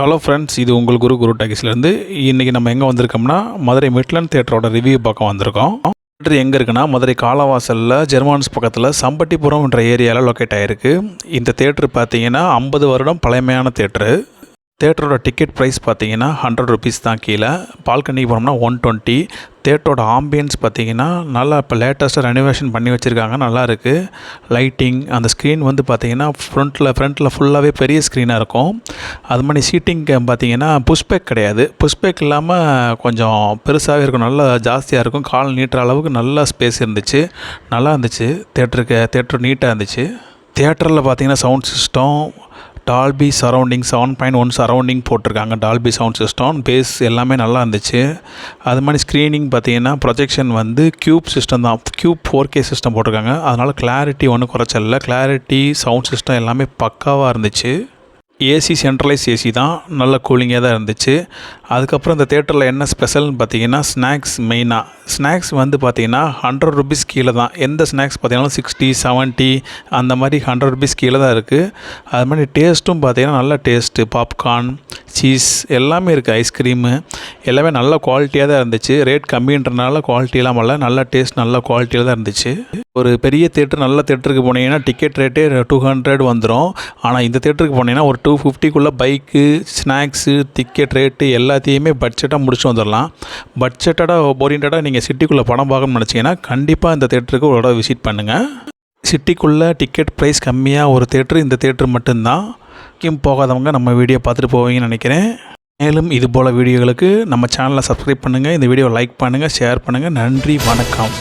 Hello friends, இது உங்கள் குரு டாக்கீஸ்லேருந்து. இன்றைக்கி நம்ம எங்கே வந்திருக்கோம்னா, மதுரை மிட்லண்ட் தியேட்டரோட ரிவ்யூ பார்க்க வந்திருக்கோம். தியேட்டர் எங்கே இருக்குன்னா, மதுரை காலவாசலில் ஜெர்மான்ஸ் பக்கத்தில் சம்பட்டிபுரம் என்ற ஏரியாவில் லொக்கேட் ஆகிருக்கு. இந்த தேட்டர் பார்த்தீங்கன்னா 50 வருடம் பழமையான தேட்டரு. தேட்டரோட டிக்கெட் ப்ரைஸ் பார்த்தீங்கன்னா 100 ருபீஸ் தான். கீழே பால்கனிக்கு போனோம்னா 120. தேட்டரோட ஆம்பியன்ஸ் பார்த்தீங்கன்னா நல்லா இப்போ லேட்டஸ்ட்டாக ரெனோவேஷன் பண்ணி வச்சுருக்காங்க, நல்லா இருக்குது. லைட்டிங், அந்த ஸ்க்ரீன் வந்து பார்த்தீங்கன்னா ஃப்ரண்ட்டில் ஃபுல்லாகவே பெரிய ஸ்க்ரீனாக இருக்கும். அது மாதிரி சீட்டிங் பார்த்தீங்கன்னா புஷ்பேக் கிடையாது, புஷ்பேக் இல்லாமல் கொஞ்சம் பெருசாகவே இருக்கும், நல்லா ஜாஸ்தியாக இருக்கும். கால் நீட்டுற அளவுக்கு நல்ல ஸ்பேஸ் இருந்துச்சு, நல்லா இருந்துச்சு. தேட்டர் நீட்டாக இருந்துச்சு. தேட்டரில் பார்த்தீங்கன்னா sound system Dolby surrounding 7.1 surrounding போட்டிருக்காங்க. டால்பி சவுண்ட் சிஸ்டம் பேஸ் எல்லாமே நல்லா இருந்துச்சு. அது மாதிரி ஸ்க்ரீனிங் பார்த்தீங்கன்னா ப்ரொஜெக்ஷன் வந்து க்யூப் சிஸ்டம் தான், க்யூப் 4K சிஸ்டம் போட்டிருக்காங்க. அதனால் கிளாரிட்டி ஒன்றும் குறைச்சல, கிளாரிட்டி சவுண்ட் சிஸ்டம் எல்லாமே பக்காவாக இருந்துச்சு. ஏசி சென்ட்ரலைஸ் ஏசி தான், நல்ல கூலிங்காக தான் இருந்துச்சு. அதுக்கப்புறம் இந்த தேட்டரில் என்ன ஸ்பெஷல்னு பார்த்தீங்கன்னா ஸ்நாக்ஸ். மெயினாக ஸ்நாக்ஸ் வந்து பார்த்தீங்கன்னா 100 ருபீஸ் கீழே தான். எந்த ஸ்நாக்ஸ் பார்த்தீங்கன்னா 60, 70 அந்த மாதிரி 100 ருபீஸ் கீழே தான் இருக்குது. அது மாதிரி டேஸ்ட்டும் பார்த்தீங்கன்னா நல்ல டேஸ்ட்டு, பாப்கார்ன், சீஸ் எல்லாமே இருக்குது, ஐஸ்கிரீமு எல்லாமே நல்ல குவாலிட்டியாக தான் இருந்துச்சு. ரேட் கம்மின்றனால குவாலிட்டியெல்லாம் வரல, நல்ல டேஸ்ட் நல்ல குவாலிட்டியில் தான் இருந்துச்சு. ஒரு பெரிய தேட்டர், நல்ல தேட்டருக்கு போனீங்கன்னா டிக்கெட் ரேட்டே 200 வந்துடும். ஆனால் இந்த தேட்டருக்கு போனீங்கன்னா ஒரு 250க்குள்ளே பைக்கு, ஸ்நாக்ஸு, டிக்கெட் ரேட்டு எல்லாத்தையுமே பட்ஜெட்டாக முடிச்சு வந்துடலாம். பட்ஜெட்டடாக ஓரியன்டாக நீங்கள் சிட்டிக்குள்ளே படம் பார்க்கணும்னு நினச்சிங்கன்னா கண்டிப்பாக இந்த தேட்டருக்கு ஒரு தடவை விசிட் பண்ணுங்கள். சிட்டிக்குள்ளே டிக்கெட் ப்ரைஸ் கம்மியாக ஒரு தேட்டரு இந்த தேட்டர் மட்டும்தான். போகாதவங்க நம்ம வீடியோ பார்த்துட்டு போவீங்கன்னு நினைக்கிறேன். மேலும் இதுபோல் வீடியோகளுக்கு நம்ம சேனலை சப்ஸ்கிரைப் பண்ணுங்கள், இந்த வீடியோவை லைக் பண்ணுங்கள், ஷேர் பண்ணுங்கள். நன்றி, வணக்கம்.